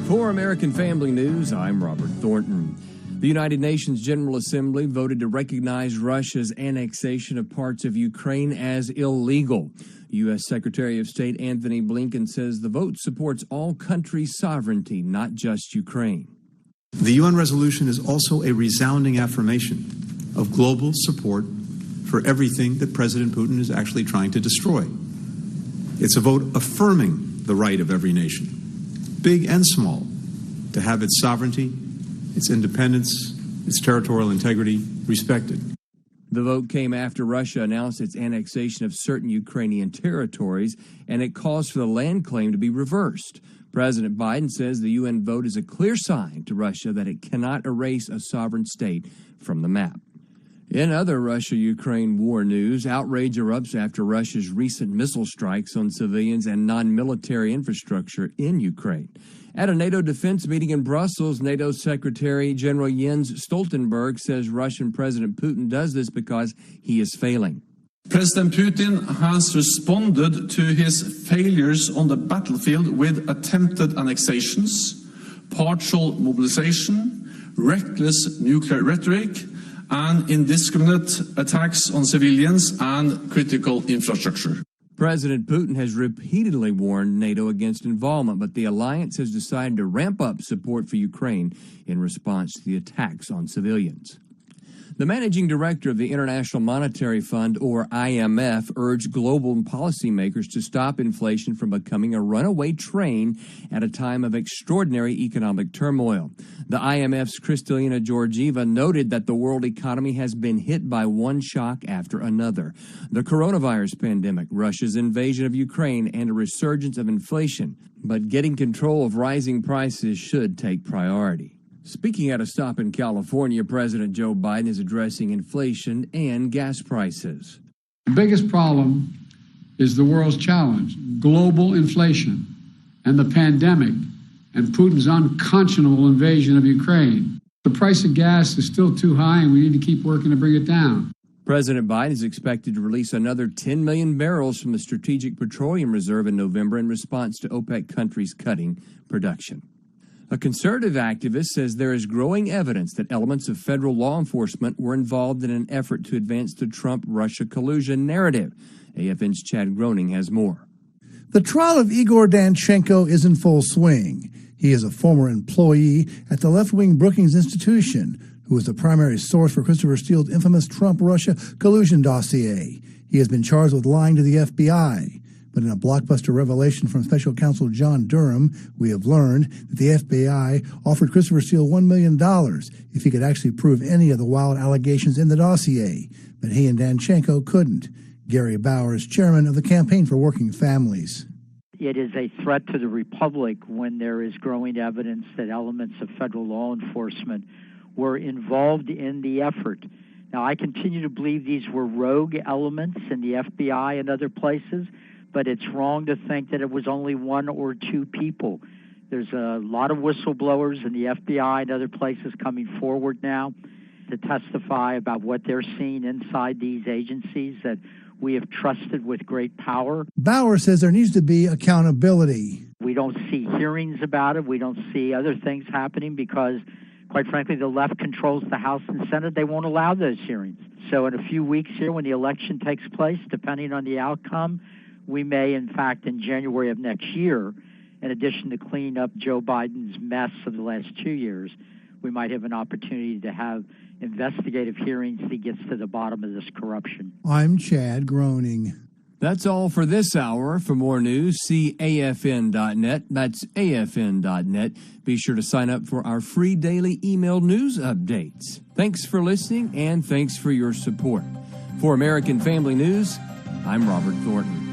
For American Family News, I'm Robert Thornton. The United Nations General Assembly voted to recognize Russia's annexation of parts of Ukraine as illegal. U.S. Secretary of State Anthony Blinken says the vote supports all countries' sovereignty, not just Ukraine. The UN resolution is also a resounding affirmation of global support for everything that President Putin is actually trying to destroy. It's a vote affirming the right of every nation, big and small, to have its sovereignty, its independence, its territorial integrity respected. The vote came after Russia announced its annexation of certain Ukrainian territories, and it calls for the land claim to be reversed. President Biden says the UN vote is a clear sign to Russia that it cannot erase a sovereign state from the map. In other Russia-Ukraine war news, outrage erupts after Russia's recent missile strikes on civilians and non-military infrastructure in Ukraine. At a NATO defense meeting in Brussels, NATO Secretary General Jens Stoltenberg says Russian President Putin does this because he is failing. President Putin has responded to his failures on the battlefield with attempted annexations, partial mobilization, reckless nuclear rhetoric, and indiscriminate attacks on civilians and critical infrastructure. President Putin has repeatedly warned NATO against involvement, but the alliance has decided to ramp up support for Ukraine in response to the attacks on civilians. The managing director of the International Monetary Fund, or IMF, urged global policymakers to stop inflation from becoming a runaway train at a time of extraordinary economic turmoil. The IMF's Kristalina Georgieva noted that the world economy has been hit by one shock after another: the coronavirus pandemic, Russia's invasion of Ukraine, and a resurgence of inflation. But getting control of rising prices should take priority. Speaking at a stop in California, President Joe Biden is addressing inflation and gas prices. The biggest problem is the world's challenge, global inflation and the pandemic and Putin's unconscionable invasion of Ukraine. The price of gas is still too high, and we need to keep working to bring it down. President Biden is expected to release another 10 million barrels from the Strategic Petroleum Reserve in November in response to OPEC countries cutting production. A conservative activist says there is growing evidence that elements of federal law enforcement were involved in an effort to advance the Trump-Russia collusion narrative. AFN's Chad Groening has more. The trial of Igor Danchenko is in full swing. He is a former employee at the left-wing Brookings Institution, who was the primary source for Christopher Steele's infamous Trump-Russia collusion dossier. He has been charged with lying to the FBI. But in a blockbuster revelation from special counsel John Durham, we have learned that the FBI offered Christopher Steele $1 million if he could actually prove any of the wild allegations in the dossier. But he and Danchenko couldn't. Gary Bauer is chairman of the Campaign for Working Families. It is a threat to the republic when there is growing evidence that elements of federal law enforcement were involved in the effort. Now, I continue to believe these were rogue elements in the FBI and other places, but it's wrong to think that it was only one or two people. There's a lot of whistleblowers in the FBI and other places coming forward now to testify about what they're seeing inside these agencies that we have trusted with great power. Bauer says there needs to be accountability. We don't see hearings about it. We don't see other things happening because, quite frankly, the left controls the House and Senate. They won't allow those hearings. So in a few weeks here, when the election takes place, depending on the outcome, we may, in fact, in January of next year, in addition to cleaning up Joe Biden's mess of the last 2 years, we might have an opportunity to have investigative hearings that gets to the bottom of this corruption. I'm Chad Groening. That's all for this hour. For more news, see AFN.net. That's AFN.net. Be sure to sign up for our free daily email news updates. Thanks for listening, and thanks for your support. For American Family News, I'm Robert Thornton.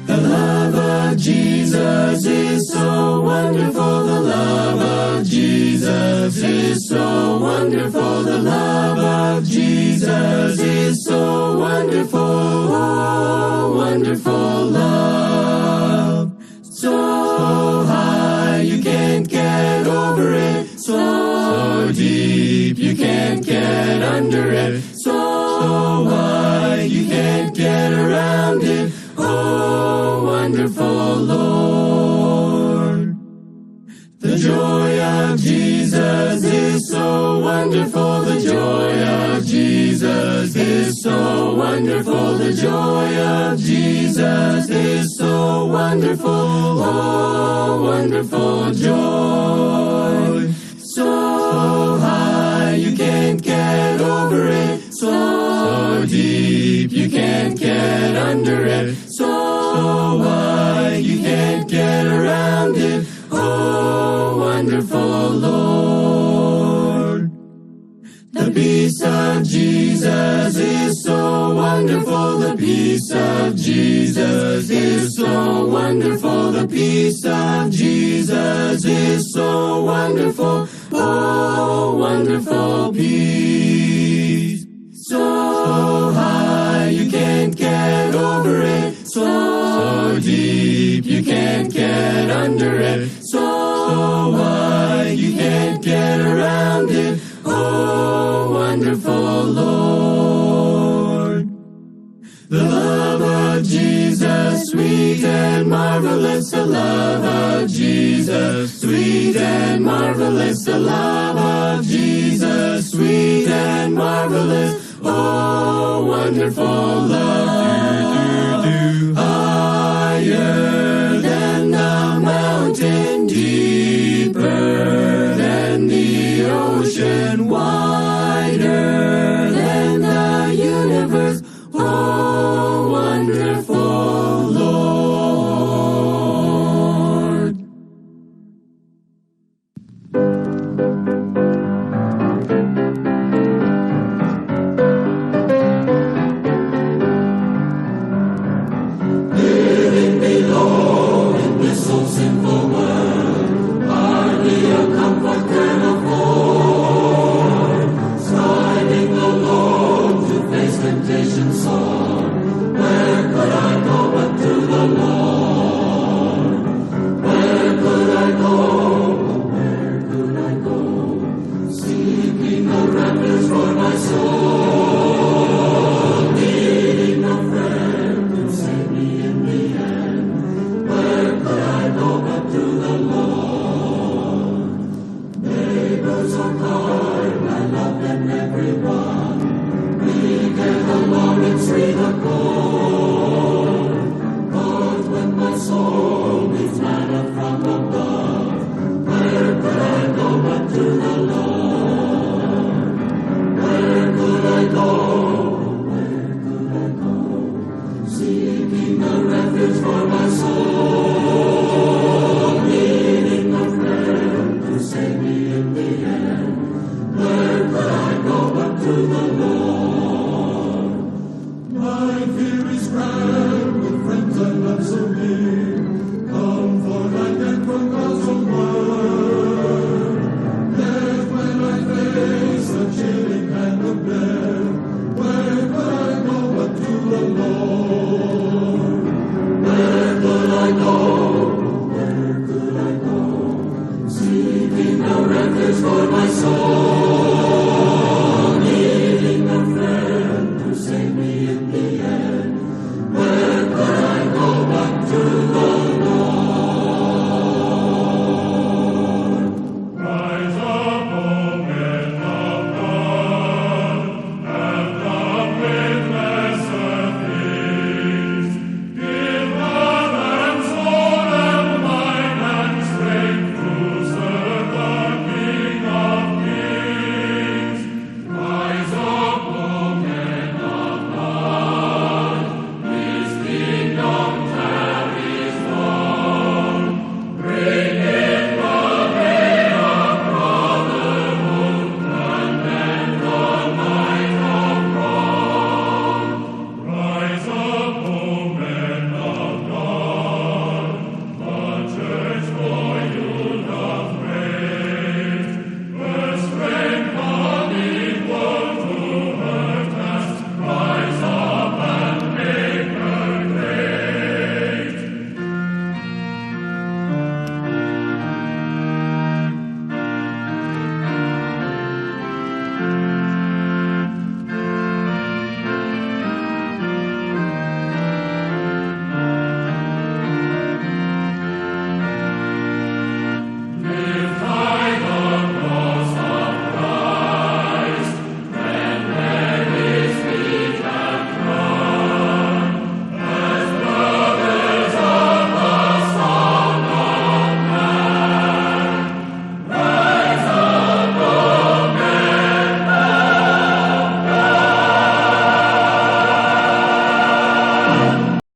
The love of Jesus is so wonderful. The love of Jesus is so wonderful. The love of Jesus is so wonderful. Oh, wonderful love. So high you can't get over it. So deep you can't get under it. So wide you can't get around it. Oh, wonderful Lord, the joy wonderful. The joy of Jesus is so wonderful. Oh, wonderful joy. So high you can't get over it. So deep you can't get under it. So wide you can't get around it. Oh, wonderful Lord. The peace of Jesus is so wonderful. The peace of Jesus is so wonderful. The peace of Jesus is so wonderful. Oh, wonderful peace. So high you can't get over it. So deep you can't get under it. So wide you can't get around it. Oh, wonderful Lord. The love of Jesus, sweet and marvelous. The love of Jesus, sweet and marvelous. The love of Jesus, sweet and marvelous. Oh, wonderful love. Higher than the mountain, deeper than the ocean, wider than the universe. Oh, wonderful Lord. Living below in this so sinful world, hardly a comfort can afford. Striving alone to face temptation sore. Where could I go but to the Lord? Where could I go? Where could I go? Seeking the refuge for my soul, needing a friend to save me in the end. Where could I go but to the Lord? Neighbors are kind, I love them everyone. We get along and sweet accord. But when my soul